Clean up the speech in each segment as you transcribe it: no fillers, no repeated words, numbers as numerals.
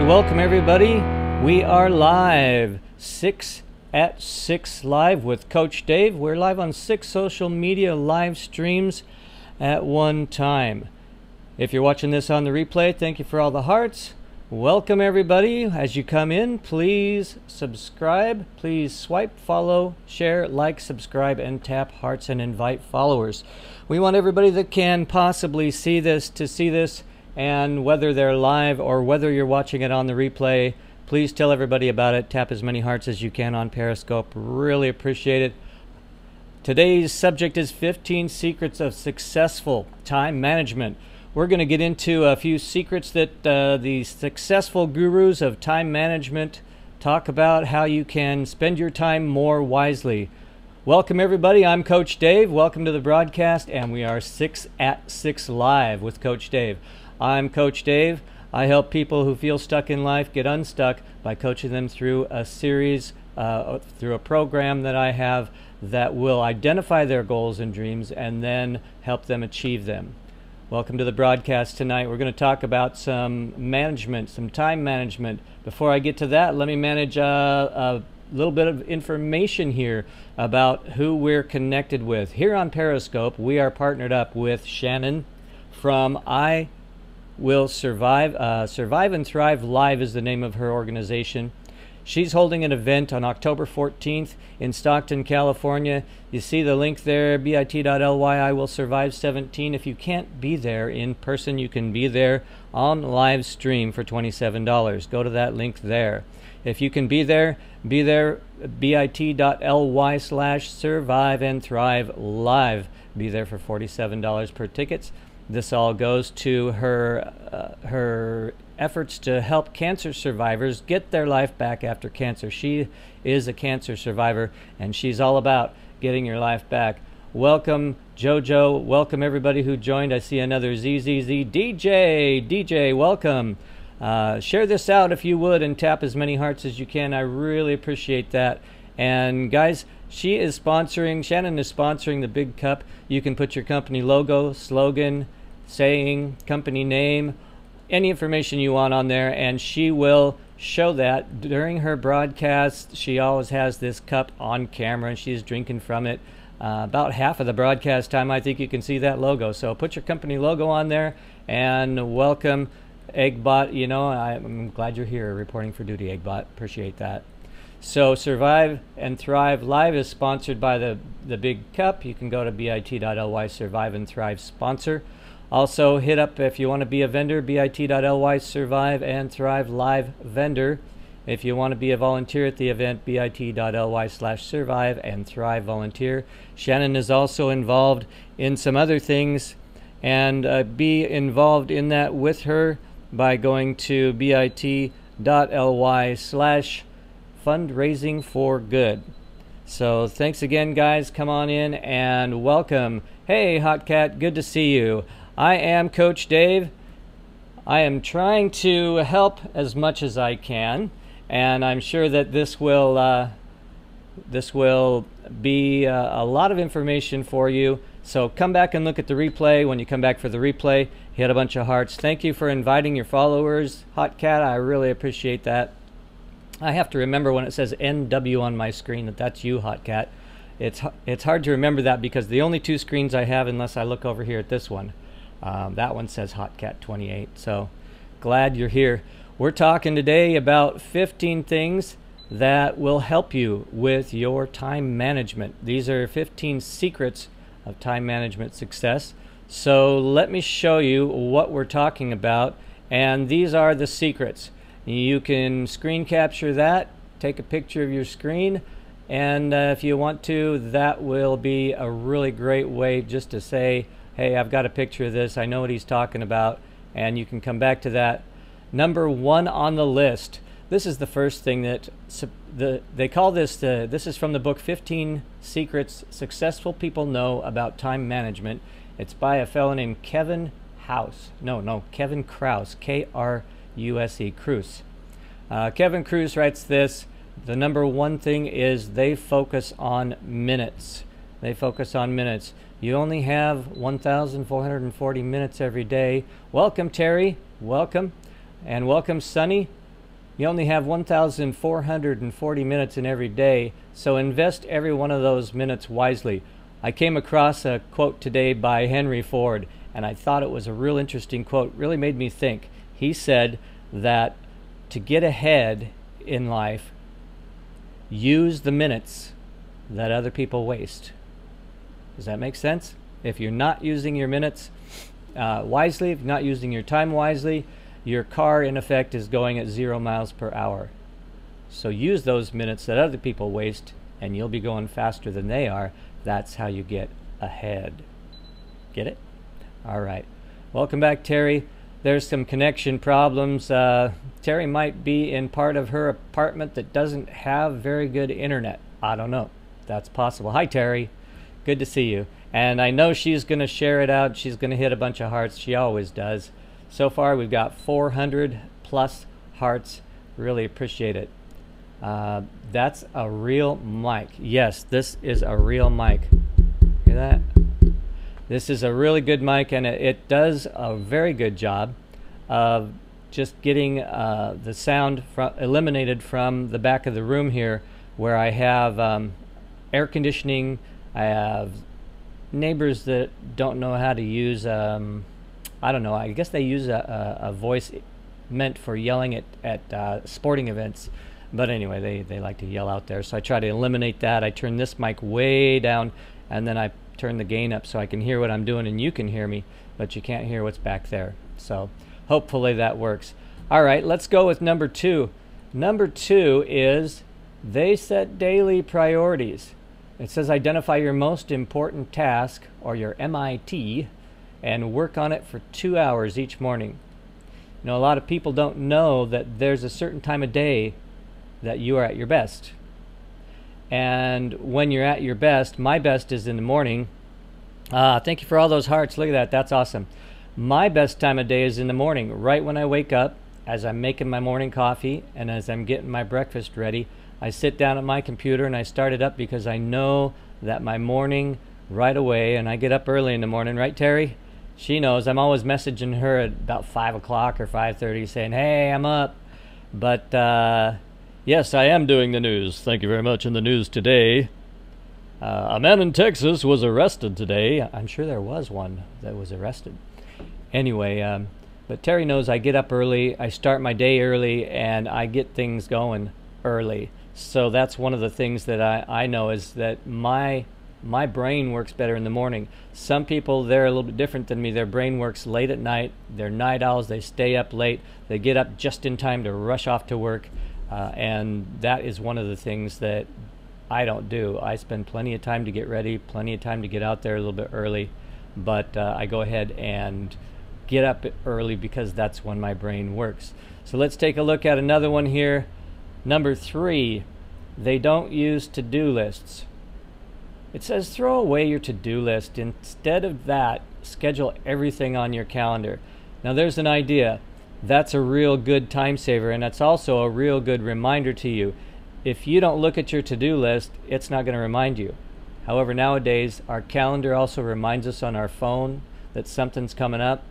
Welcome everybody. We are live, 6 at 6 live with Coach Dave. We're live on 6 social media live streams at one time. If you're watching this on the replay, thank you for all the hearts. Welcome everybody. As you come in, please subscribe. Please swipe, follow, share, like, subscribe, and tap hearts and invite followers. We want everybody that can possibly see this to see this, and whether they're live or whether you're watching it on the replay, please tell everybody about it. Tap as many hearts as you can on Periscope. Really appreciate it. Today's subject is 15 secrets of successful time management. We're going to get into a few secrets that the successful gurus of time management talk about, how you can spend your time more wisely. Welcome everybody. I'm Coach Dave. Welcome to the broadcast, and we are 6 at 6 live with Coach Dave. I'm Coach Dave. I help people who feel stuck in life get unstuck by coaching them through a series, through a program that I have that will identify their goals and dreams and then help them achieve them. Welcome to the broadcast tonight. We're going to talk about some management, some time management. Before I get to that, let me manage a little bit of information here about who we're connected with. Here on Periscope, we are partnered up with Shannon from I Will Survive. Survive and Thrive Live is the name of her organization. She's holding an event on October 14th in Stockton, California. You see the link there, bit.ly I Will Survive 17. If you can't be there in person, you can be there on live stream for $27. Go to that link there. If you can be there, bit.ly/survive and thrive live. Be there for $47 per tickets. This all goes to her efforts to help cancer survivors get their life back after cancer. She is a cancer survivor, and she's all about getting your life back. Welcome, Jojo. Welcome, everybody who joined. I see another ZZZ. DJ, welcome. Share this out if you would, and tap as many hearts as you can. I really appreciate that. And guys, Shannon is sponsoring the Big Cup. You can put your company logo, slogan, saying, company name, any information you want on there, and she will show that during her broadcast. She always has this cup on camera, and she's drinking from it. About half of the broadcast time, I think you can see that logo. So put your company logo on there, and welcome, Eggbot. You know, I'm glad you're here reporting for duty, Eggbot. Appreciate that. So Survive and Thrive Live is sponsored by the Big Cup. You can go to bit.ly Survive and Thrive sponsor. Also hit up, if you want to be a vendor, bit.ly Survive and Thrive Live vendor. If you want to be a volunteer at the event, bit.ly/survive and thrive volunteer. Shannon is also involved in some other things, and be involved in that with her by going to bit.ly/fundraising for good. So thanks again, guys. Come on in and welcome. Hey, Hot Cat, good to see you. I am Coach Dave. I am trying to help as much as I can, and I'm sure that this will be a lot of information for you. So come back and look at the replay. When you come back for the replay, hit a bunch of hearts. Thank you for inviting your followers, Hot Cat. I really appreciate that. I have to remember when it says NW on my screen that's you, Hot Cat. It's hard to remember that because the only two screens I have, unless I look over here at this one, that one says Hot Cat 28. So glad you're here. We're talking today about 15 things that will help you with your time management. These are 15 secrets of time management success. So let me show you what we're talking about, and these are the secrets. You can screen capture that, take a picture of your screen, and if you want to, that will be a really great way just to say, hey, I've got a picture of this, I know what he's talking about, and you can come back to that. Number one on the list. This is the first thing that they call this. This is from the book 15 Secrets Successful People Know About Time Management. It's by a fellow named Kevin Krause. Kevin Krause, K-R-U-S-E, Kruse. Kevin Kruse writes this: the number one thing is they focus on minutes. They focus on minutes. You only have 1,440 minutes every day. Welcome, Terry. Welcome. And welcome, Sunny. You only have 1,440 minutes in every day, so invest every one of those minutes wisely. I came across a quote today by Henry Ford, and I thought it was a real interesting quote. Really made me think. He said that to get ahead in life, use the minutes that other people waste. Does that make sense? If you're not using your minutes wisely, if you're not using your time wisely, your car in effect is going at 0 miles per hour. So use those minutes that other people waste and you'll be going faster than they are. That's how you get ahead. Get it? All right. Welcome back, Terry. There's some connection problems. Terry might be in part of her apartment that doesn't have very good internet. I don't know. That's possible. Hi, Terry. Good to see you. And I know she's going to share it out. She's going to hit a bunch of hearts. She always does. So far, we've got 400 plus hearts. Really appreciate it. That's a real mic. Yes, this is a real mic. Hear that? This is a really good mic, and it does a very good job of just getting the sound eliminated from the back of the room here, where I have air conditioning. I have neighbors that don't know how to use, I don't know, I guess they use a voice meant for yelling at sporting events. But anyway, they like to yell out there. So I try to eliminate that. I turn this mic way down, and then I turn the gain up so I can hear what I'm doing and you can hear me, but you can't hear what's back there. So hopefully that works. All right, let's go with number 2. Number 2 is they set daily priorities. It says identify your most important task, or your MIT, and work on it for 2 hours each morning. You know, a lot of people don't know that there's a certain time of day that you are at your best. And when you're at your best, my best is in the morning. Thank you for all those hearts. Look at that. That's awesome. My best time of day is in the morning, right when I wake up, as I'm making my morning coffee and as I'm getting my breakfast ready. I sit down at my computer and I start it up because I know that my morning right away, and I get up early in the morning, right, Terry? She knows. I'm always messaging her at about 5 o'clock or 5:30 saying, hey, I'm up. But yes, I am doing the news. Thank you very much. In the news today, a man in Texas was arrested today. I'm sure there was one that was arrested. Anyway, but Terry knows I get up early, I start my day early, and I get things going early. So that's one of the things that I know is that my brain works better in the morning. Some people, they're a little bit different than me. Their brain works late at night. They're night owls. They stay up late. They get up just in time to rush off to work. And that is one of the things that I don't do. I spend plenty of time to get ready, plenty of time to get out there a little bit early. But I go ahead and get up early because that's when my brain works. So let's take a look at another one here. Number 3, they don't use to-do lists. It says throw away your to-do list. Instead of that, schedule everything on your calendar. Now there's an idea. That's a real good time saver, and that's also a real good reminder to you. If you don't look at your to-do list, it's not going to remind you. However, nowadays, our calendar also reminds us on our phone that something's coming up.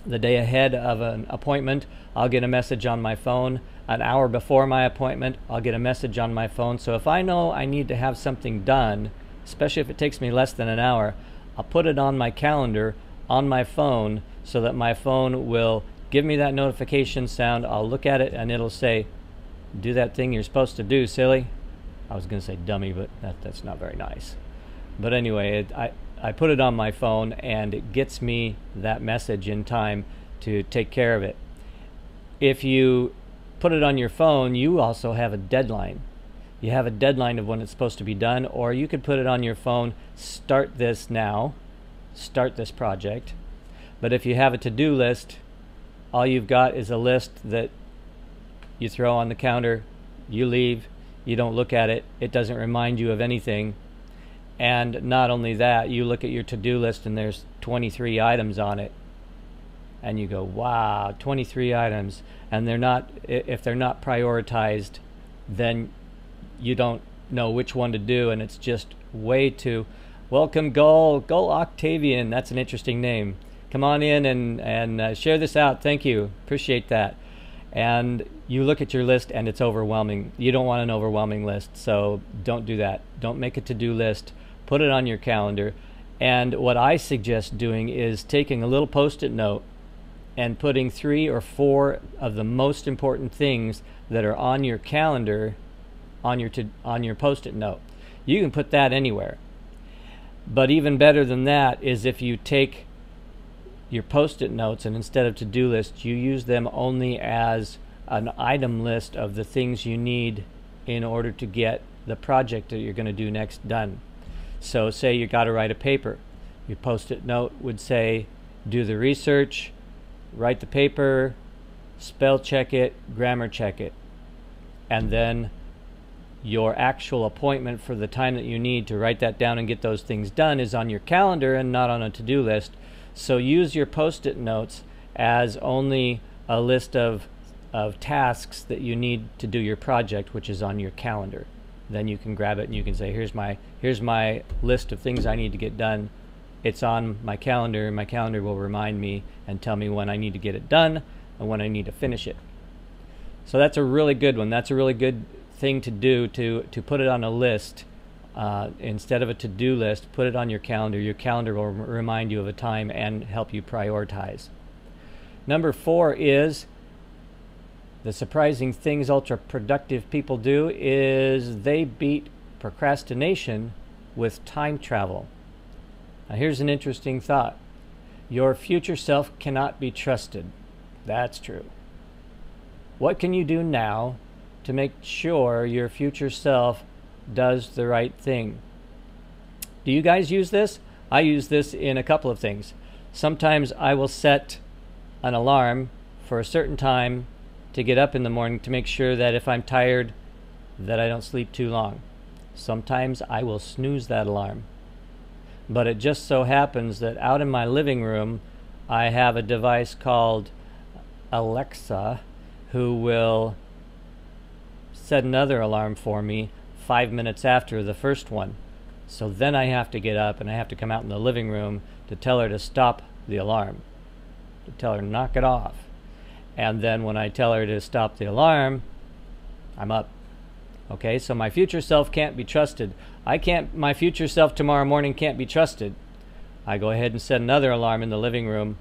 The day ahead of an appointment, I'll get a message on my phone. An hour before my appointment, I'll get a message on my phone. So if I know I need to have something done, especially if it takes me less than an hour, I'll put it on my calendar on my phone so that my phone will give me that notification sound. I'll look at it and it'll say, do that thing you're supposed to do, silly. I was going to say dummy, but that's not very nice. But anyway, I put it on my phone and it gets me that message in time to take care of it. If you put it on your phone, you also have a deadline. You have a deadline of when it's supposed to be done, or you could put it on your phone, start this now, start this project. But if you have a to-do list, all you've got is a list that you throw on the counter, you leave, you don't look at it, it doesn't remind you of anything. And not only that, you look at your to-do list and there's 23 items on it. And you go, wow, 23 items. And they're not, if they're not prioritized, then you don't know which one to do, and it's just way too. Welcome, Gull Octavian. That's an interesting name. Come on in and share this out. Thank you. Appreciate that. and you look at your list and it's overwhelming. You don't want an overwhelming list, so don't do that. Don't make a to-do list. Put it on your calendar. And what I suggest doing is taking a little post-it note and putting 3 or 4 of the most important things that are on your calendar on your post-it note. You can put that anywhere. But even better than that is if you take your post-it notes and instead of to-do lists, you use them only as an item list of the things you need in order to get the project that you're going to do next done. So say you got to write a paper. Your post-it note would say, do the research, write the paper, spell check it, grammar check it. And then your actual appointment for the time that you need to write that down and get those things done is on your calendar and not on a to-do list. So use your post-it notes as only a list of tasks that you need to do your project, which is on your calendar. Then you can grab it and you can say, here's my list of things I need to get done. It's on my calendar, and my calendar will remind me and tell me when I need to get it done and when I need to finish it. So that's a really good one. That's a really good thing to do, to put it on a list. Instead of a to-do list, put it on your calendar. Your calendar will remind you of a time and help you prioritize. Number 4 is the surprising things ultra-productive people do is they beat procrastination with time travel. Now here's an interesting thought. Your future self cannot be trusted. That's true. What can you do now to make sure your future self does the right thing? Do you guys use this? I use this in a couple of things. Sometimes I will set an alarm for a certain time to get up in the morning to make sure that if I'm tired that I don't sleep too long. Sometimes I will snooze that alarm. But it just so happens that out in my living room I have a device called Alexa who will set another alarm for me 5 minutes after the first one. So then I have to get up and I have to come out in the living room to tell her to stop the alarm, to tell her to knock it off. And then when I tell her to stop the alarm, I'm up. Okay, so my future self can't be trusted. My future self tomorrow morning can't be trusted. I go ahead and set another alarm in the living room.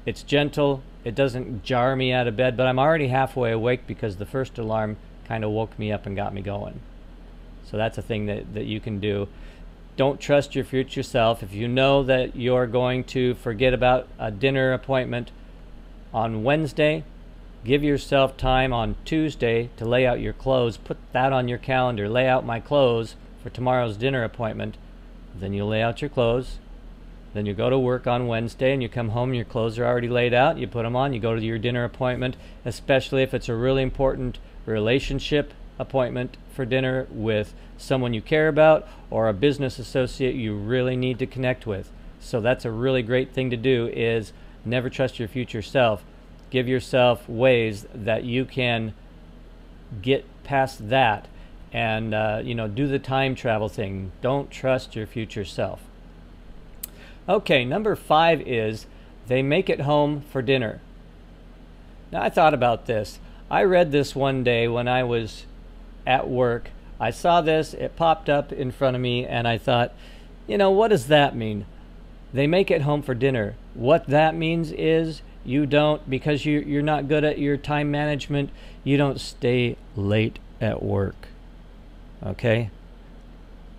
It's gentle, it doesn't jar me out of bed, but I'm already halfway awake because the first alarm kind of woke me up and got me going. So that's a thing that you can do. Don't trust your future self. If you know that you're going to forget about a dinner appointment on Wednesday, give yourself time on Tuesday to lay out your clothes. Put that on your calendar. Lay out my clothes for tomorrow's dinner appointment. Then you lay out your clothes. Then you go to work on Wednesday and you come home, your clothes are already laid out. You put them on, you go to your dinner appointment, especially if it's a really important relationship appointment for dinner with someone you care about or a business associate you really need to connect with. So that's a really great thing to do, is never trust your future self. Give yourself ways that you can get past that and do the time travel thing. Don't trust your future self. Okay, number 5 is they make it home for dinner. Now I thought about this. I read this one day when I was at work. I saw this, it popped up in front of me, and I thought, what does that mean? They make it home for dinner. What that means is you don't, because you're not good at your time management, you don't stay late at work. Okay?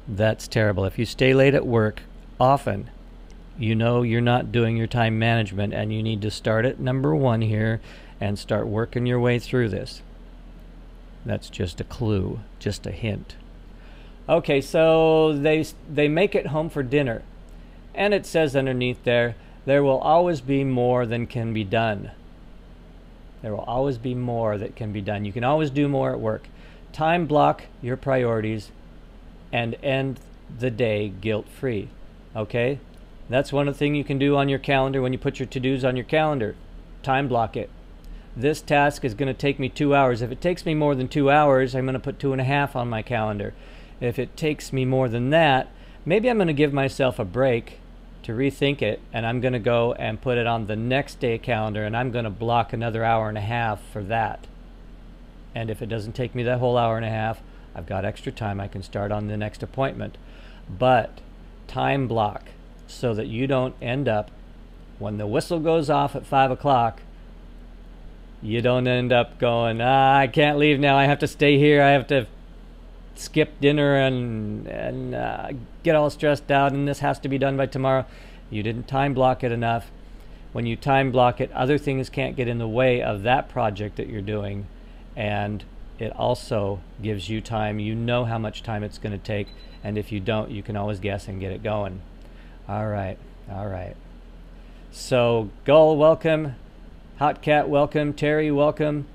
That's terrible. If you stay late at work often, you're not doing your time management, and you need to start at number 1 here and start working your way through this. That's just a clue, just a hint. Okay, so they make it home for dinner. And it says underneath there will always be more than can be done. There will always be more that can be done. You can always do more at work. Time block your priorities and end the day guilt-free. Okay? That's one thing you can do on your calendar when you put your to-dos on your calendar. Time block it. This task is going to take me 2 hours. If it takes me more than 2 hours, I'm going to put 2.5 on my calendar. If it takes me more than that, maybe I'm going to give myself a break to rethink it, and I'm going to go and put it on the next day calendar, and I'm going to block another hour and a half for that. And if it doesn't take me that whole hour and a half, I've got extra time. I can start on the next appointment. But time block so that you don't end up, when the whistle goes off at 5 o'clock, you don't end up going, I can't leave now. I have to stay here. I have to skip dinner and get all stressed out, and this has to be done by tomorrow. You didn't time block it enough. When you time block it, other things can't get in the way of that project that you're doing, and it also gives you time. You know how much time it's going to take, and if you don't, you can always guess and get it going. All right. So Gull, welcome. Hot Cat, welcome. Terry, welcome.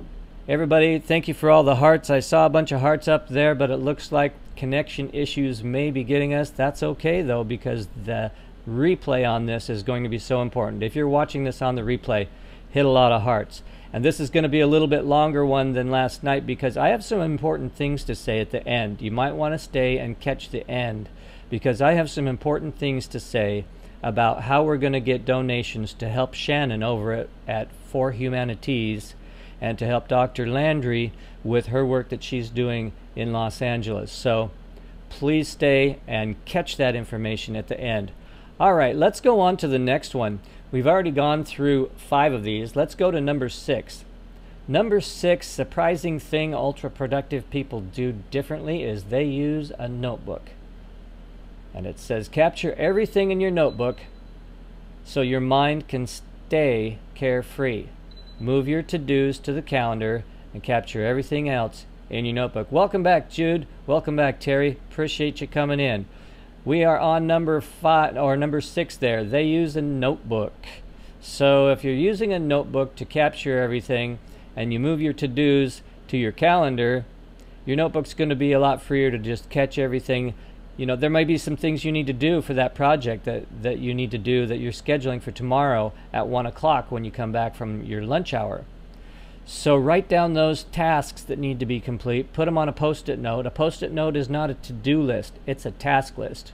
Everybody, thank you for all the hearts. I saw a bunch of hearts up there, but it looks like connection issues may be getting us. That's okay, though, because the replay on this is going to be so important. If you're watching this on the replay, hit a lot of hearts. And this is going to be a little bit longer one than last night because I have some important things to say at the end. You might want to stay and catch the end because I have some important things to say about how we're going to get donations to help Shannon over at For Humanities and to help Dr. Landry with her work that she's doing in Los Angeles. So please stay and catch that information at the end. All right, let's go on to the next one. We've already gone through 5 of these. Let's go to number 6. Number 6, surprising thing ultra productive people do differently is they use a notebook. And it says capture everything in your notebook so your mind can stay carefree. Move your to-dos to the calendar and capture everything else in your notebook. Welcome back, Jude. Welcome back, Terry. Appreciate you coming in. We are on number 5 or number 6 there. They use a notebook. So if you're using a notebook to capture everything and you move your to-dos to your calendar, your notebook's going to be a lot freer to just catch everything. You know, there might be some things you need to do for that project that you need to do that you're scheduling for tomorrow at 1 o'clock when you come back from your lunch hour. So write down those tasks that need to be complete. Put them on a Post-it note. A Post-it note is not a to-do list. It's a task list.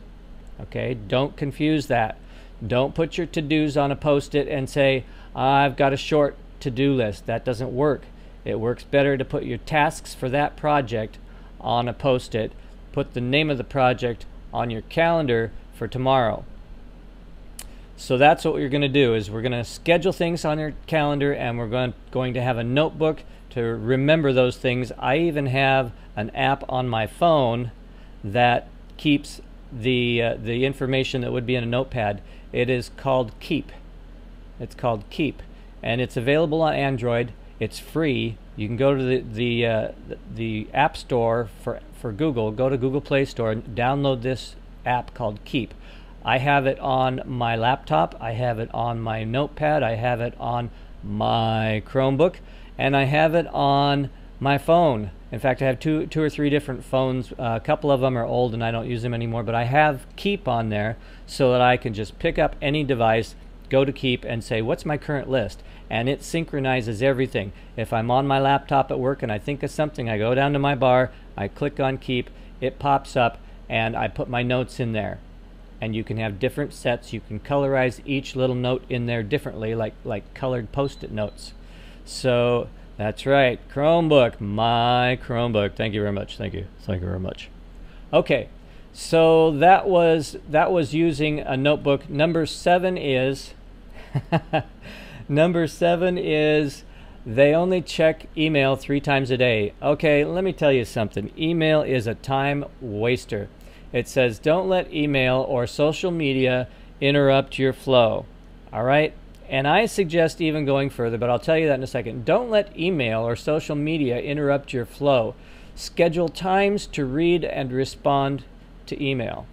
Okay? Don't confuse that. Don't put your to-dos on a Post-it and say, I've got a short to-do list. That doesn't work. It works better to put your tasks for that project on a Post-it. Put the name of the project on your calendar for tomorrow. So that's what we're going to do is we're going to schedule things on your calendar and we're going to have a notebook to remember those things. I even have an app on my phone that keeps the information that would be in a notepad. It is called Keep. It's called Keep, and it's available on Android. It's free. You can go to the App Store for Google. Go to Google Play Store and download this app called Keep. I have it on my laptop. I have it on my notepad. I have it on my Chromebook, and I have it on my phone. In fact, I have two or three different phones. A couple of them are old and I don't use them anymore, but I have Keep on there so that I can just pick up any device, go to Keep, and say, what's my current list? And it synchronizes everything. If I'm on my laptop at work and I think of something, I go down to my bar, I click on Keep, it pops up, and I put my notes in there. And you can have different sets. You can colorize each little note in there differently, like colored Post-it notes. So that's right, Chromebook, my Chromebook. Thank you very much. Thank you very much. Okay, so that was using a notebook. Number 7 is number 7 is they only check email 3 times a day. Okay, let me tell you something. Email is a time waster. It says don't let email or social media interrupt your flow. All right? And I suggest even going further, but I'll tell you that in a second. Don't let email or social media interrupt your flow. Schedule times to read and respond to email.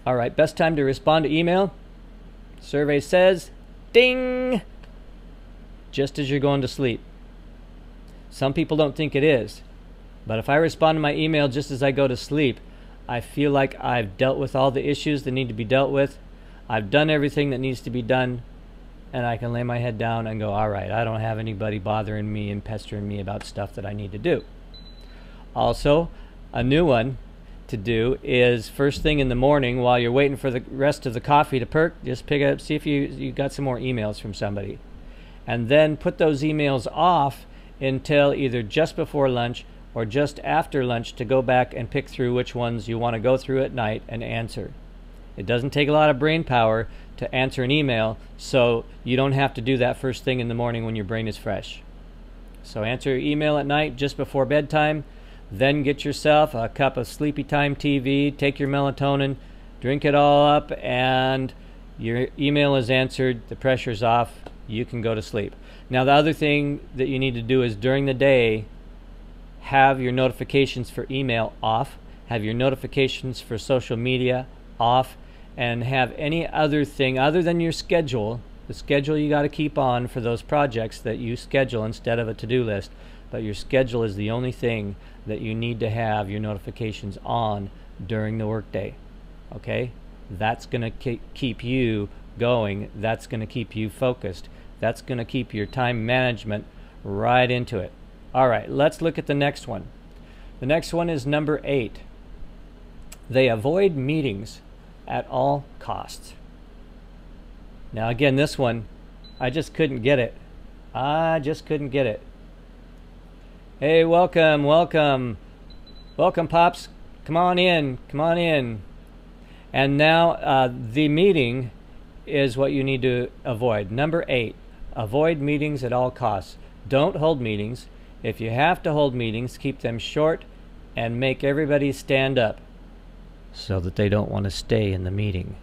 All right, best time to respond to email? Survey says, ding, just as you're going to sleep. Some people don't think it is, but if I respond to my email just as I go to sleep, I feel like I've dealt with all the issues that need to be dealt with. I've done everything that needs to be done, and I can lay my head down and go, all right, I don't have anybody bothering me and pestering me about stuff that I need to do. Also, a new one, to do is first thing in the morning while you're waiting for the rest of the coffee to perk, just pick it up, see if you got some more emails from somebody. And then put those emails off until either just before lunch or just after lunch to go back and pick through which ones you want to go through at night and answer. It doesn't take a lot of brain power to answer an email, so you don't have to do that first thing in the morning when your brain is fresh. So answer your email at night just before bedtime, then get yourself a cup of Sleepy Time TV, take your melatonin, drink it all up, and your email is answered, the pressure's off, you can go to sleep. Now the other thing that you need to do is during the day, have your notifications for email off, have your notifications for social media off, and have any other thing other than your schedule, the schedule you got to keep on for those projects that you schedule instead of a to-do list. But your schedule is the only thing that you need to have your notifications on during the workday. Okay? That's going to keep you going. That's going to keep you focused. That's going to keep your time management right into it. All right, let's look at the next one. The next one is number 8. They avoid meetings at all costs. Now again, this one, I just couldn't get it. I just couldn't get it. Hey, welcome, welcome. Welcome, Pops. Come on in, come on in. And now the meeting is what you need to avoid. Number 8, avoid meetings at all costs. Don't hold meetings. If you have to hold meetings, keep them short and make everybody stand up so that they don't want to stay in the meeting.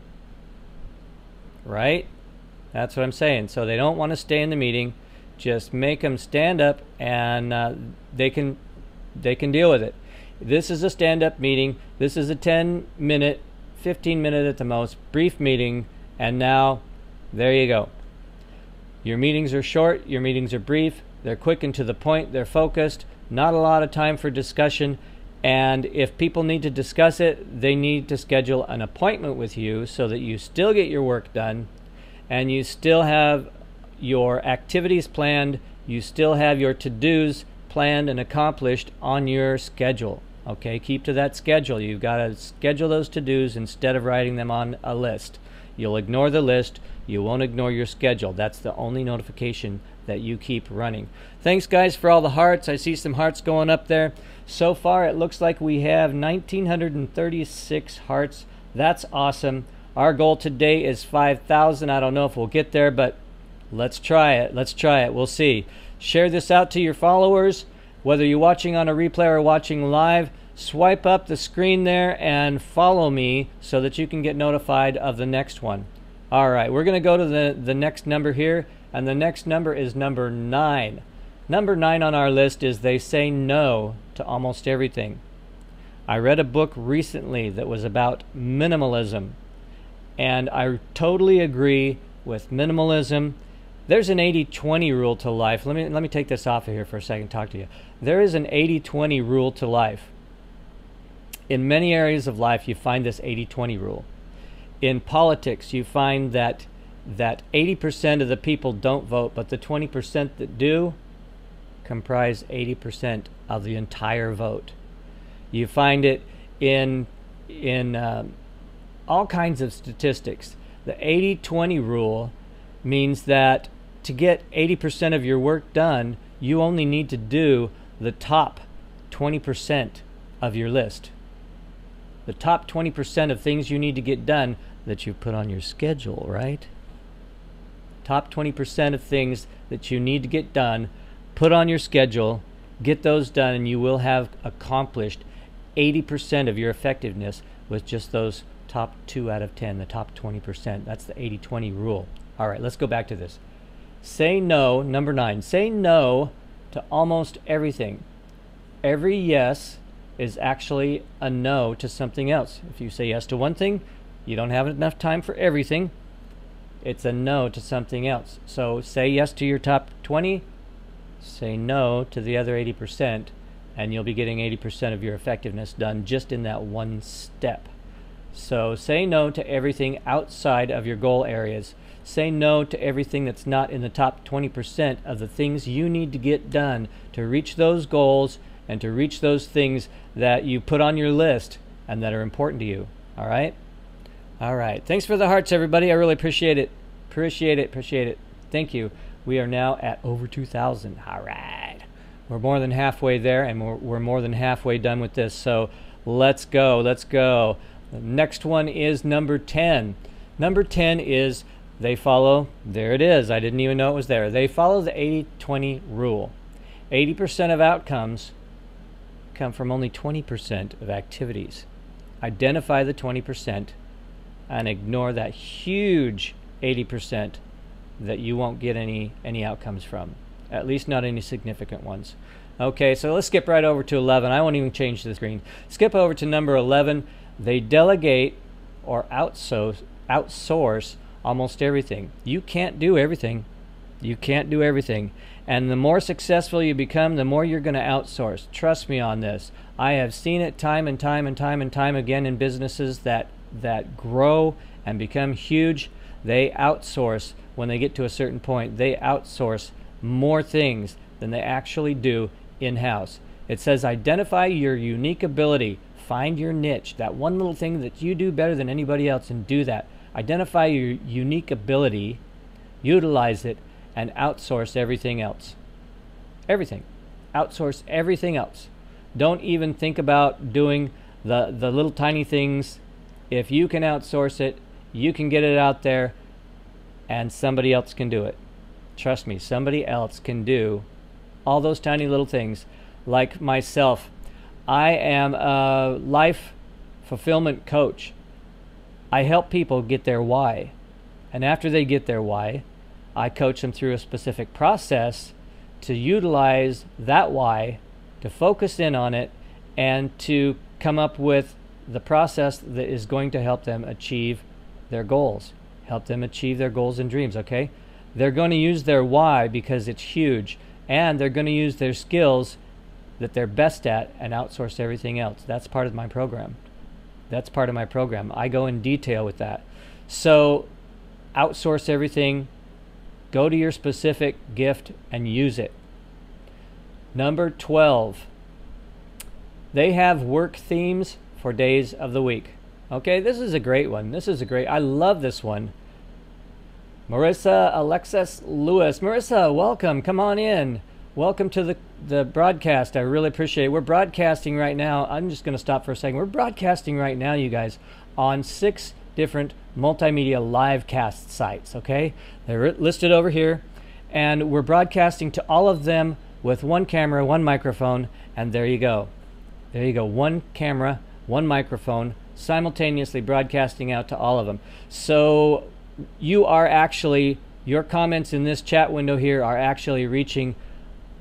Right? That's what I'm saying. So they don't want to stay in the meeting. Just make them stand up, and they can deal with it. This is a stand-up meeting. This is a 10-minute, 15-minute at the most, brief meeting, and now there you go. Your meetings are short. Your meetings are brief. They're quick and to the point. They're focused. Not a lot of time for discussion. And if people need to discuss it, they need to schedule an appointment with you so that you still get your work done and you still have your activities planned, you still have your to-dos planned and accomplished on your schedule. Okay, keep to that schedule. You've got to schedule those to-dos instead of writing them on a list. You'll ignore the list. You won't ignore your schedule. That's the only notification that you keep running. Thanks, guys, for all the hearts. I see some hearts going up there. So far, it looks like we have 1,936 hearts. That's awesome. Our goal today is 5,000. I don't know if we'll get there, but let's try it. Let's try it. We'll see. Share this out to your followers. Whether you're watching on a replay or watching live, swipe up the screen there and follow me so that you can get notified of the next one. All right, we're going to go to the next number here, and the next number is number 9. Number 9 on our list is they say no to almost everything. I read a book recently that was about minimalism, and I totally agree with minimalism. There's an 80-20 rule to life. Let me take this off of here for a second, talk to you. There is an 80-20 rule to life. In many areas of life, you find this 80-20 rule. In politics, you find that 80% of the people don't vote, but the 20% that do comprise 80% of the entire vote. You find it in all kinds of statistics. The 80-20 rule means that to get 80% of your work done, you only need to do the top 20% of your list. The top 20% of things you need to get done that you put on your schedule, right? Top 20% of things that you need to get done, put on your schedule, get those done, and you will have accomplished 80% of your effectiveness with just those top 2 out of 10, the top 20%. That's the 80-20 rule. All right, let's go back to this. Say no, number 9. Say no to almost everything. Every yes is actually a no to something else. If you say yes to one thing, you don't have enough time for everything. It's a no to something else. So say yes to your top 20, say no to the other 80%, and you'll be getting 80% of your effectiveness done just in that one step. So say no to everything outside of your goal areas. Say no to everything that's not in the top 20% of the things you need to get done to reach those goals and to reach those things that you put on your list and that are important to you. All right? All right. Thanks for the hearts, everybody. I really appreciate it. Appreciate it. Thank you. We are now at over 2,000. All right. We're more than halfway there, and we're more than halfway done with this. So let's go. The next one is number 10. Number 10 is they follow, there it is. I didn't even know it was there. They follow the 80-20 rule. 80% of outcomes come from only 20% of activities. Identify the 20% and ignore that huge 80% that you won't get any outcomes from, at least not any significant ones. Okay, so let's skip right over to 11. I won't even change the screen. Skip over to number 11. They delegate or outsource almost everything. You can't do everything. And the more successful you become, the more you're going to outsource. Trust me on this. I have seen it time and time again in businesses that grow and become huge. They outsource when they get to a certain point. They outsource more things than they actually do in-house. It says identify your unique ability. Find your niche, that one little thing that you do better than anybody else, and do that. Identify your unique ability, utilize it, and outsource everything else. Everything. Outsource everything else. Don't even think about doing the little tiny things. If you can outsource it, you can get it out there, and somebody else can do it. Trust me, somebody else can do all those tiny little things. Like myself, I am a life fulfillment coach. I help people get their why. And after they get their why, I coach them through a specific process to utilize that why, to focus in on it, and to come up with the process that is going to help them achieve their goals. Help them achieve their goals and dreams, okay? They're going to use their why because it's huge, and they're going to use their skills that they're best at and outsource everything else. That's part of my program. I go in detail with that. So outsource everything. Go to your specific gift and use it. Number 12. They have work themes for days of the week. Okay, this is a great one. I love this one. Marissa Alexis Lewis. Marissa, welcome. Come on in. Welcome to the broadcast. I really appreciate it. We're broadcasting right now. I'm just going to stop for a second. We're broadcasting right now, you guys, on 6 different multimedia live cast sites, okay? They're listed over here. And we're broadcasting to all of them with one camera, one microphone, and there you go. There you go. One camera, one microphone, simultaneously broadcasting out to all of them. So you are actually, your comments in this chat window here are actually reaching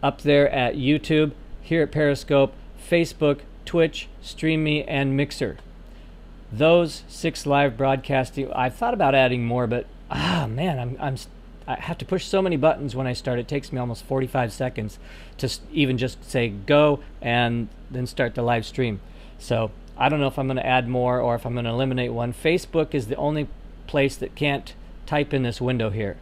up there at YouTube, here at Periscope, Facebook, Twitch, StreamMe, and Mixer. Those 6 live broadcasting, I've thought about adding more, but man, I have to push so many buttons when I start. It takes me almost 45 seconds to even just say go and then start the live stream. So I don't know if I'm going to add more or if I'm going to eliminate one. Facebook is the only place that can't type in this window here.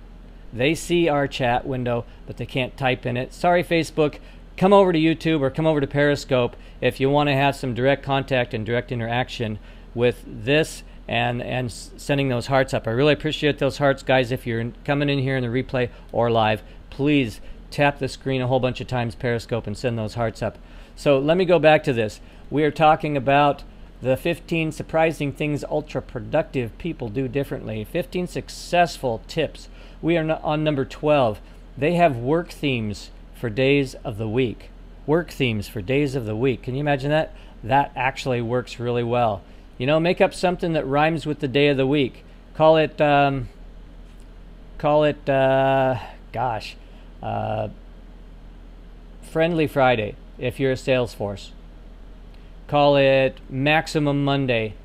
They see our chat window, but they can't type in it. Sorry, Facebook. Come over to YouTube or come over to Periscope if you want to have some direct contact and direct interaction with this and sending those hearts up. I really appreciate those hearts, guys. If you're coming in here in the replay or live, please tap the screen a whole bunch of times, Periscope, and send those hearts up. So let me go back to this. We are talking about the 15 surprising things ultra-productive people do differently. 15 successful tips. We are on number 12. They have work themes for days of the week. Work themes for days of the week. Can you imagine that? That actually works really well. You know, make up something that rhymes with the day of the week. Call it Friendly Friday if you're a Salesforce. Call it Maximum Monday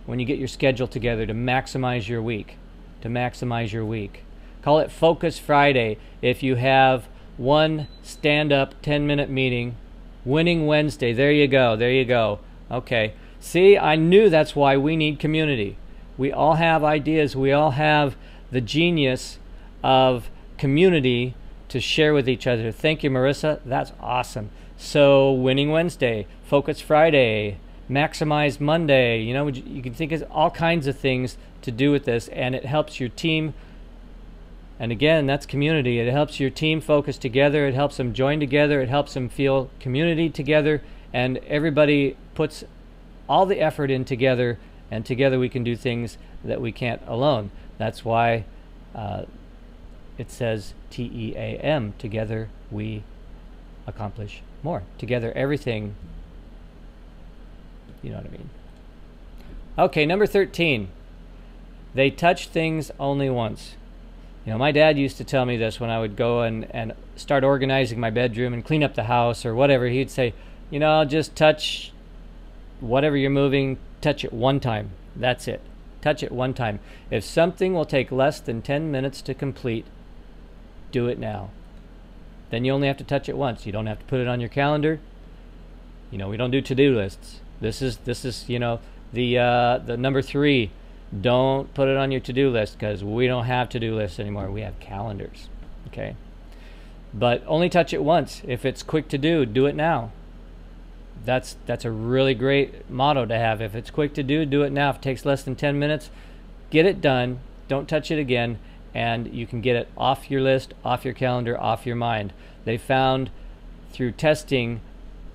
when you get your schedule together to maximize your week. Call it Focus Friday if you have one stand-up 10-minute meeting. Winning Wednesday. There you go. Okay. See, I knew that's why we need community. We all have ideas. We all have the genius of community to share with each other. Thank you, Marissa. That's awesome. So, Winning Wednesday, Focus Friday, Maximize Monday. You know, you can think of all kinds of things to do with this, and it helps your team. And again, that's community. It helps your team focus together. It helps them join together. It helps them feel community together. And everybody puts all the effort in together. And together we can do things that we can't alone. That's why it says TEAM. Together we accomplish more. Together everything. You know what I mean. Okay, number 13. They touch things only once. You know, my dad used to tell me this when I would go and start organizing my bedroom and clean up the house or whatever. He'd say, you know, just touch whatever you're moving, touch it one time. That's it. Touch it one time. If something will take less than 10 minutes to complete, do it now. Then you only have to touch it once. You don't have to put it on your calendar. You know, we don't do to-do lists. This is you know, the number 3. Don't put it on your to-do list, because we don't have to-do lists anymore. We have calendars. Okay? But only touch it once. If it's quick to do it now. That's a really great motto to have. If it's quick to do it now. If it takes less than 10 minutes, get it done. Don't touch it again, and you can get it off your list, off your calendar, off your mind. They found through testing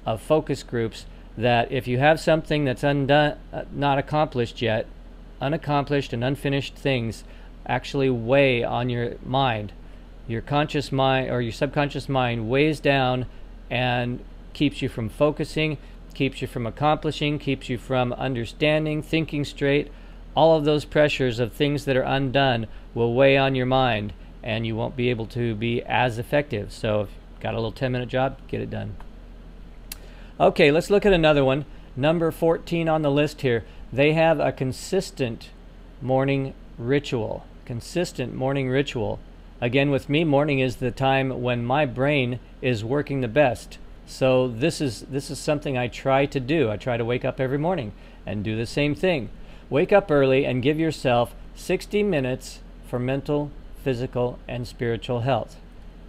of focus groups that if you have something that's undone, not accomplished yet, unaccomplished and unfinished things actually weigh on your mind. Your conscious mind or your subconscious mind weighs down and keeps you from focusing, keeps you from accomplishing, keeps you from understanding, thinking straight. All of those pressures of things that are undone will weigh on your mind, and you won't be able to be as effective. So if you've got a little 10-minute job, get it done. Okay, let's look at another one. Number 14 on the list here. They have a consistent morning ritual. Consistent morning ritual. Again, with me, morning is the time when my brain is working the best. So this is something I try to do. I try to wake up every morning and do the same thing. Wake up early and give yourself 60 minutes for mental, physical, and spiritual health.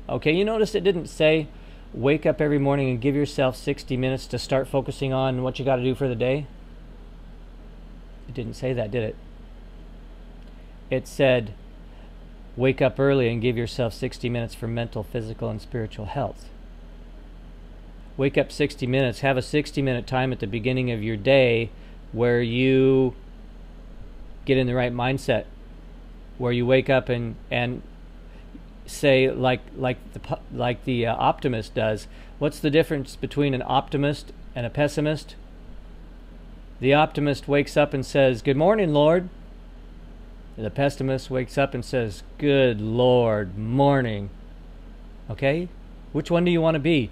Okay, you notice it didn't say wake up every morning and give yourself 60 minutes to start focusing on what you got to do for the day. It didn't say that, did it? It said wake up early and give yourself 60 minutes for mental, physical, and spiritual health. Wake up 60 minutes. Have a 60-minute time at the beginning of your day where you get in the right mindset, where you wake up and say like the optimist does. What's the difference between an optimist and a pessimist? The optimist wakes up and says, "Good morning, Lord." The pessimist wakes up and says, "Good Lord, morning." Okay? Which one do you want to be?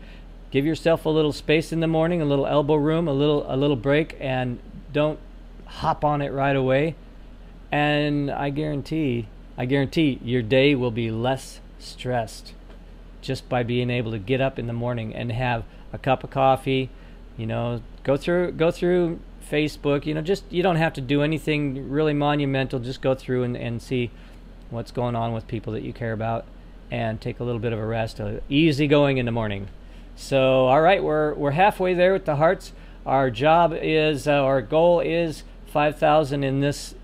Give yourself a little space in the morning, a little elbow room, a little break, and don't hop on it right away. And I guarantee your day will be less stressed just by being able to get up in the morning and have a cup of coffee, you know, go through Facebook, you know, just, you don't have to do anything really monumental. Just go through and see what's going on with people that you care about, and take a little bit of a rest, easy going in the morning. So, all right, we're halfway there with the hearts. Our job is, our goal is 5,000 in this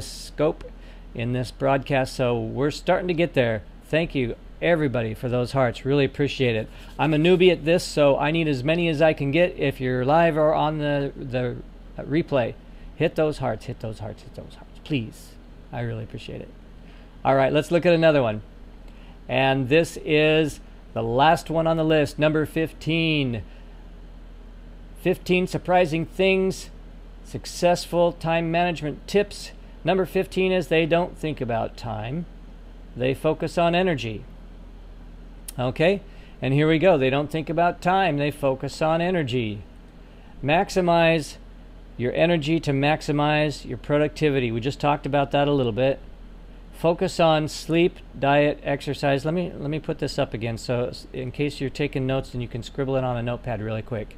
scope, in this broadcast. So we're starting to get there. Thank you, everybody, for those hearts. Really appreciate it. I'm a newbie at this, so I need as many as I can get. If you're live or on the replay, hit those hearts, hit those hearts, hit those hearts, please. I really appreciate it. All right, let's look at another one. And this is the last one on the list, number 15. 15 surprising things, successful time management tips. Number 15 is they don't think about time. They focus on energy. Okay, and here we go. They don't think about time. They focus on energy. Maximize your energy to maximize your productivity. We just talked about that a little bit. Focus on sleep, diet, exercise. Let me put this up again, so in case you're taking notes, then you can scribble it on a notepad really quick.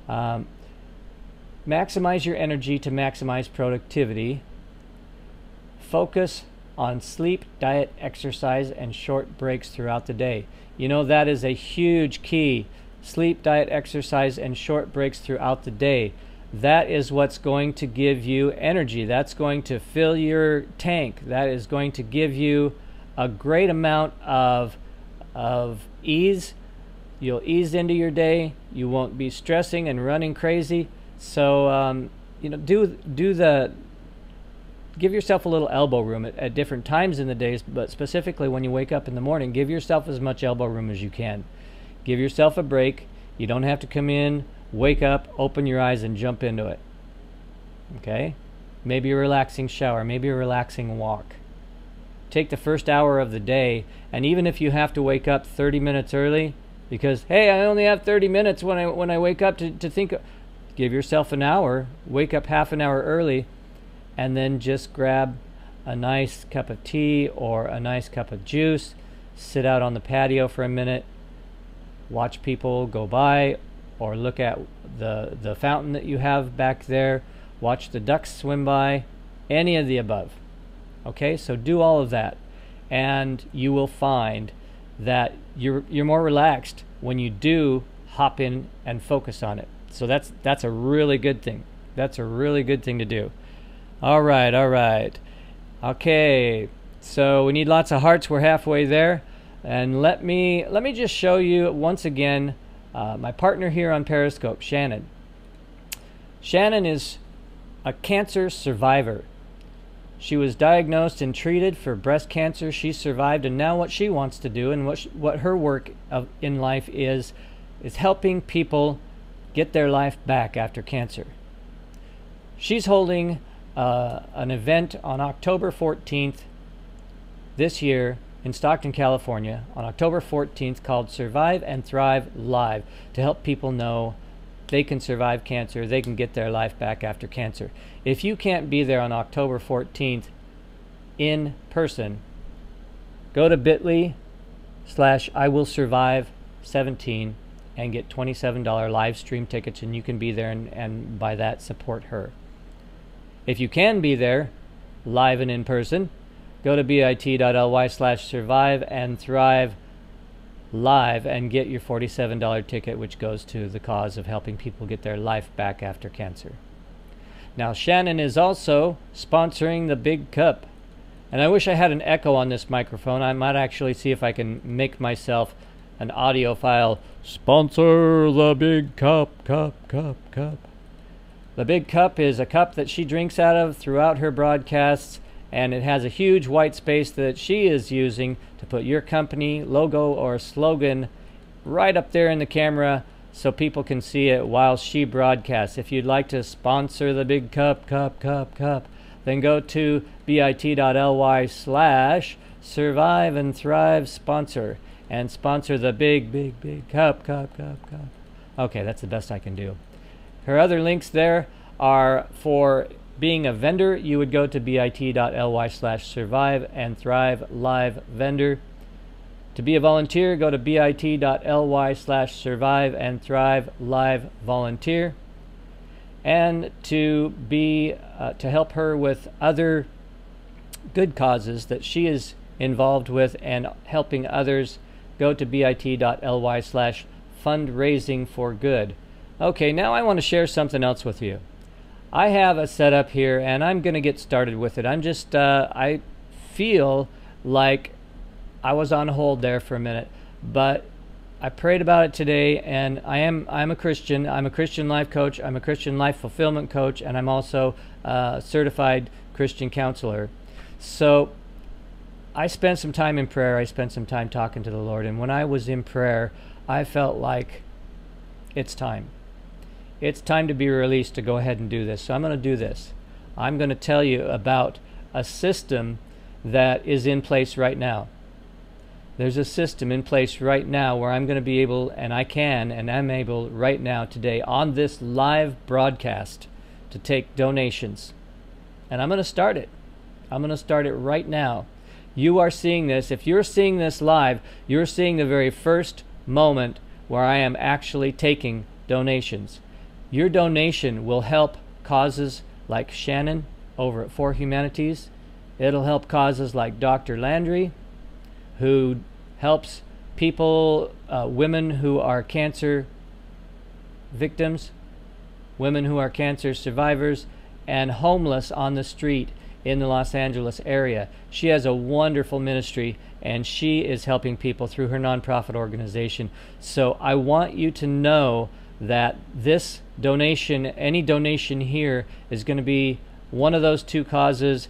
Maximize your energy to maximize productivity. Focus on sleep, diet, exercise, and short breaks throughout the day. You know, that is a huge key. Sleep, diet, exercise, and short breaks throughout the day. that is what's going to give you energy. That's going to fill your tank. That is going to give you a great amount of ease. You'll ease into your day. You won't be stressing and running crazy. So give yourself a little elbow room at different times in the days, but specifically when you wake up in the morning, give yourself as much elbow room as you can. Give yourself a break. You don't have to come in, wake up, open your eyes, and jump into it. Okay? Maybe a relaxing shower, maybe a relaxing walk. Take the first hour of the day, and even if you have to wake up 30 minutes early, because, hey, I only have 30 minutes when I wake up to think, give yourself an hour, wake up half an hour early, and then just grab a nice cup of tea or a nice cup of juice, sit out on the patio for a minute, watch people go by, or look at the fountain that you have back there, watch the ducks swim by, any of the above. Okay, so do all of that, and you will find that you're more relaxed when you do hop in and focus on it. So that's a really good thing. That's a really good thing to do. All right. Okay, so we need lots of hearts. We're halfway there. And let me just show you once again my partner here on Periscope, Shannon. Shannon is a cancer survivor. She was diagnosed and treated for breast cancer. She survived, and now what she wants to do and what her work in life is helping people get their life back after cancer. She's holding an event on October 14th this year in Stockton, California, on October 14th, called Survive and Thrive Live, to help people know they can survive cancer, they can get their life back after cancer. If you can't be there on October 14th in person, go to bit.ly/IWillSurvive17 and get $27 live stream tickets, and you can be there and by that support her. If you can be there live and in person, go to bit.ly/survive and thrive live and get your $47 ticket, which goes to the cause of helping people get their life back after cancer. Now, Shannon is also sponsoring the Big Cup. And I wish I had an echo on this microphone. I might actually see if I can make myself an audio file. Sponsor the Big Cup. The Big Cup is a cup that she drinks out of throughout her broadcasts, and it has a huge white space that she is using to put your company logo or slogan right up there in the camera so people can see it while she broadcasts. If you'd like to sponsor the Big Cup, then go to bit.ly/survive and thrive sponsor and sponsor the big cup. Okay, that's the best I can do. Her other links there are for being a vendor. You would go to bit.ly/survive and thrive live vendor. To be a volunteer, go to bit.ly/survive and thrive live volunteer. And to help her with other good causes that she is involved with and helping others, go to bit.ly/fundraising for good. Okay, now I want to share something else with you. I have a setup here, and I'm going to get started with it. I feel like I was on hold there for a minute, but I prayed about it today, and I'm a Christian. I'm a Christian life coach. I'm a Christian life fulfillment coach, and I'm also a certified Christian counselor. So I spent some time in prayer. I spent some time talking to the Lord, and when I was in prayer, I felt like it's time. It's time to be released to go ahead and do this. So I'm going to do this. I'm going to tell you about a system that is in place right now. There's a system in place right now where I'm going to be able, and I can, and I'm able right now today on this live broadcast to take donations. And I'm going to start it. I'm going to start it right now. You are seeing this. If you're seeing this live, you're seeing the very first moment where I am actually taking donations. Your donation will help causes like Shannon over at For Humanities. It'll help causes like Dr. Landry, who helps people, women who are cancer victims. women who are cancer survivors, and homeless on the street in the Los Angeles area. She has a wonderful ministry, and she is helping people through her nonprofit organization. So I want you to know that this donation, any donation here, is going to be one of those two causes,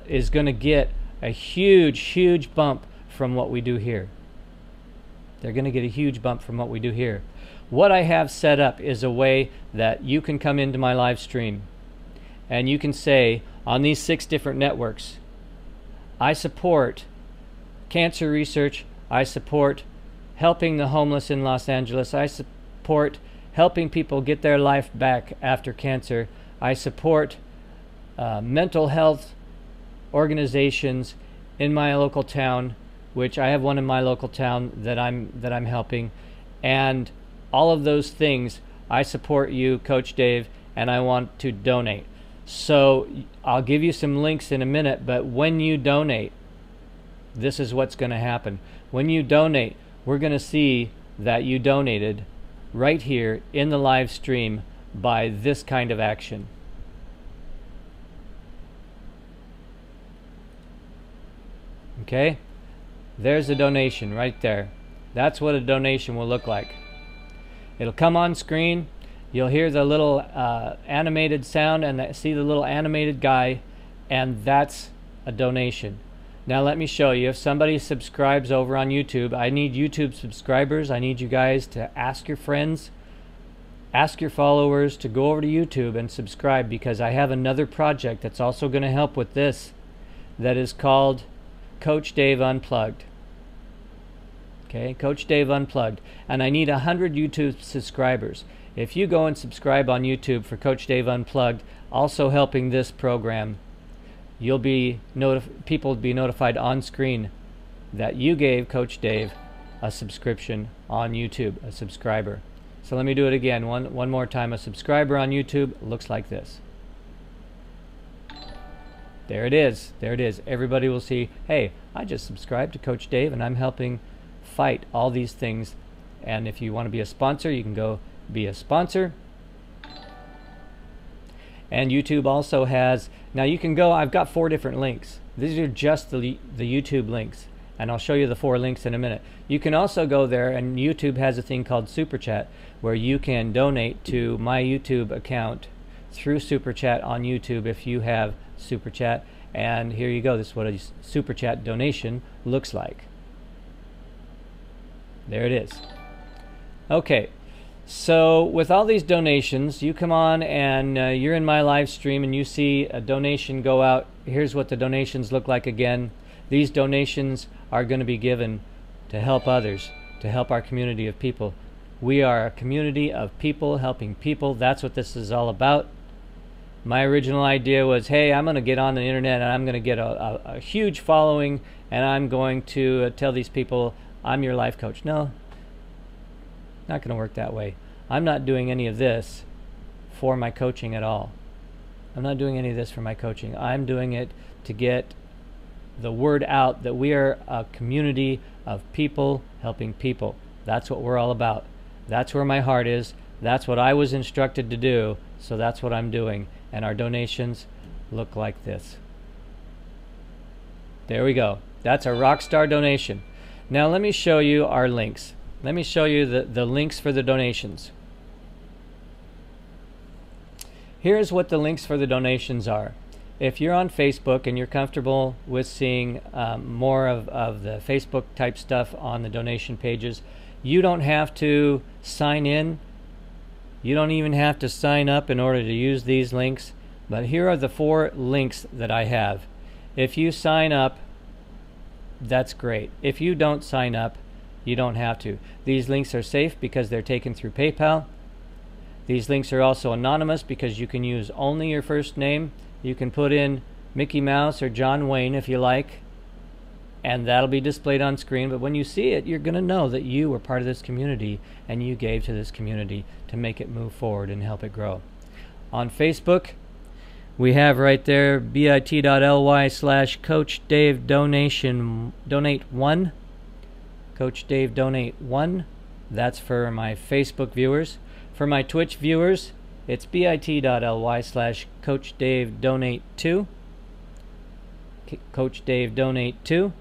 is going to get a huge bump from what we do here. They're going to get a huge bump from what we do here. What I have set up is a way that you can come into my live stream and you can say, on these 6 different networks, I support cancer research, I support helping the homeless in Los Angeles, I support helping people get their life back after cancer, I support mental health organizations in my local town, which I have one in my local town that I'm helping, and all of those things. I support you, Coach Dave, and I want to donate. So I'll give you some links in a minute, but when you donate, this is what's going to happen. When you donate, we're going to see that you donated right here in the live stream by this kind of action. Okay? There's a donation right there. That's what a donation will look like. It'll come on screen. You'll hear the little animated sound and see the little animated guy, and that's a donation. Now let me show you. If somebody subscribes over on YouTube, I need YouTube subscribers. I need you guys to ask your friends, ask your followers to go over to YouTube and subscribe, because I have another project that's also going to help with this, that is called Coach Dave Unplugged. Okay, Coach Dave Unplugged. And I need 100 YouTube subscribers. If you go and subscribe on YouTube for Coach Dave Unplugged, also helping this program, you'll be people will be notified on screen that you gave Coach Dave a subscription on YouTube, a subscriber. So let me do it again, one more time. A subscriber on YouTube looks like this. There it is. There it is. Everybody will see, hey, I just subscribed to Coach Dave and I'm helping fight all these things. And if you want to be a sponsor, you can go be a sponsor. And YouTube also has, now you can go, I've got 4 different links. These are just the YouTube links, and I'll show you the 4 links in a minute. You can also go there, and YouTube has a thing called Super Chat, where you can donate to my YouTube account through Super Chat on YouTube if you have Super Chat. And here you go. This is what a Super Chat donation looks like. There it is. Okay. So with all these donations, you come on and you're in my live stream and you see a donation go out. Here's what the donations look like again. These donations are going to be given to help others, to help our community of people. We are a community of people helping people. That's what this is all about. My original idea was, hey, I'm going to get on the internet and I'm going to get a huge following, and I'm going to tell these people I'm your life coach. No. Not going to work that way. I'm not doing any of this for my coaching at all. I'm not doing any of this for my coaching. I'm doing it to get the word out that we are a community of people helping people. That's what we're all about. That's where my heart is. That's what I was instructed to do, so that's what I'm doing. And our donations look like this. There we go. That's a Rockstar donation. Now let me show you our links. Let me show you the links for the donations. Here's what the links for the donations are. If you're on Facebook and you're comfortable with seeing more of the Facebook type stuff on the donation pages, you don't have to sign in. You don't even have to sign up in order to use these links. But here are the 4 links that I have. If you sign up, that's great. If you don't sign up, you don't have to. These links are safe because they're taken through PayPal. These links are also anonymous because you can use only your first name. You can put in Mickey Mouse or John Wayne if you like, and that'll be displayed on screen. But when you see it, you're going to know that you were part of this community and you gave to this community to make it move forward and help it grow. On Facebook, we have right there bit.ly/Coach Dave donate 1. Coach Dave donate 1. That's for my Facebook viewers. For my Twitch viewers, It's bit.ly/CoachDaveDonate2. Coach Dave Donate 2.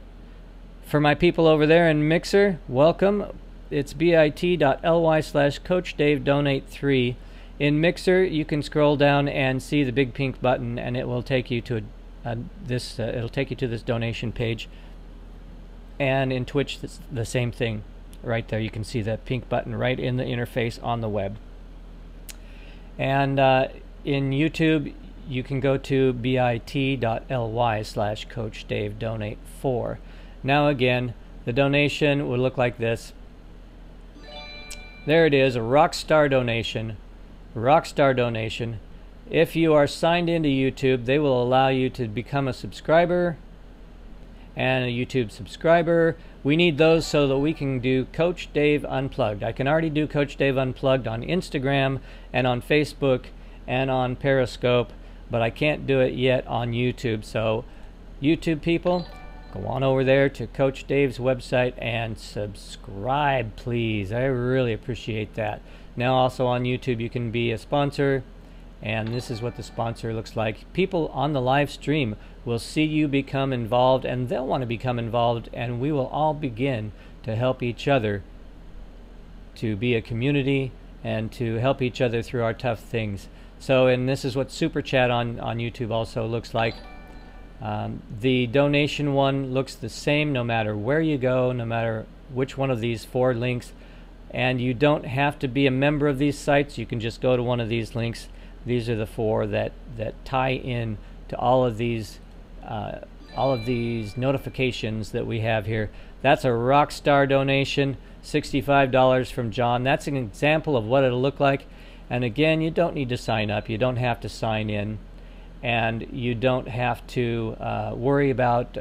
For my people over there in Mixer, welcome. It's bit.ly/CoachDaveDonate3. In Mixer, you can scroll down and see the big pink button, and it will take you to it'll take you to this donation page. And in Twitch, it's the same thing. Right there, you can see that pink button right in the interface on the web. And in YouTube, you can go to bit.ly/CoachDaveDonate4. Now again, the donation would look like this. There it is, a Rockstar donation. Rockstar donation. If you are signed into YouTube, they will allow you to become a subscriber and a YouTube subscriber. We need those so that we can do Coach Dave Unplugged. I can already do Coach Dave Unplugged on Instagram and on Facebook and on Periscope, but I can't do it yet on YouTube. So YouTube people, go on over there to Coach Dave's website and subscribe, please. I really appreciate that. Now also on YouTube, you can be a sponsor, and this is what the sponsor looks like. People on the live stream will see you become involved, and they'll want to become involved, and we will all begin to help each other to be a community and to help each other through our tough things. So, and this is what Super Chat on YouTube also looks like. The donation one looks the same no matter where you go, no matter which one of these 4 links. And you don't have to be a member of these sites. You can just go to one of these links. These are the 4 that tie in to all of these notifications that we have here. That's a Rockstar donation, $65 from John. That's an example of what it'll look like. And again, you don't need to sign up. You don't have to sign in. And you don't have to worry about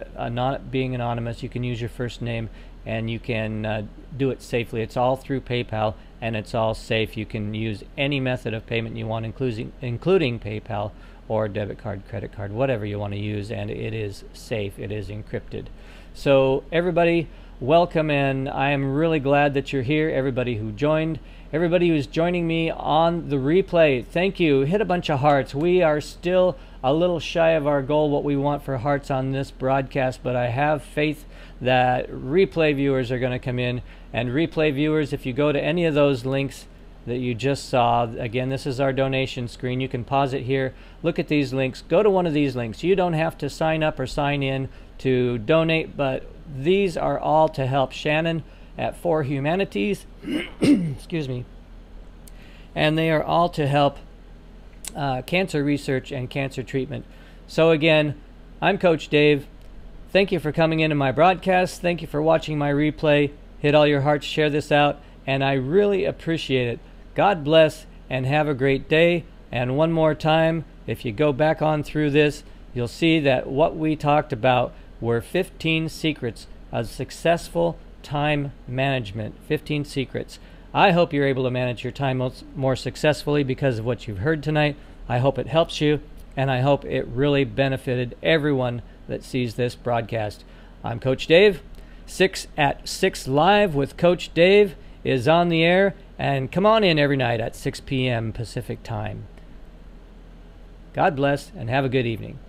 being anonymous. You can use your first name, and you can do it safely. It's all through PayPal, and it's all safe. You can use any method of payment you want, including PayPal or debit card, credit card, whatever you want to use, and it is safe. It is encrypted. So everybody, welcome, and I am really glad that you're here. Everybody who joined, everybody who's joining me on the replay, thank you. Hit a bunch of hearts. We are still a little shy of our goal, what we want for hearts on this broadcast, but I have faith that replay viewers are going to come in. And replay viewers, if you go to any of those links that you just saw, again, this is our donation screen. You can pause it here, look at these links, go to one of these links. You don't have to sign up or sign in to donate, but these are all to help Shannon at For Humanities. Excuse me. And they are all to help cancer research and cancer treatment. So again, I'm Coach Dave. Thank you for coming into my broadcast. Thank you for watching my replay. Hit all your hearts, share this out, and I really appreciate it. God bless and have a great day. And one more time, if you go back on through this, you'll see that what we talked about were 15 secrets of successful time management. 15 secrets. I hope you're able to manage your time more successfully because of what you've heard tonight. I hope it helps you, and I hope it really benefited everyone that sees this broadcast. I'm Coach Dave. 6 at 6 Live with Coach Dave is on the air, and come on in every night at 6 p.m. Pacific time. God bless and have a good evening.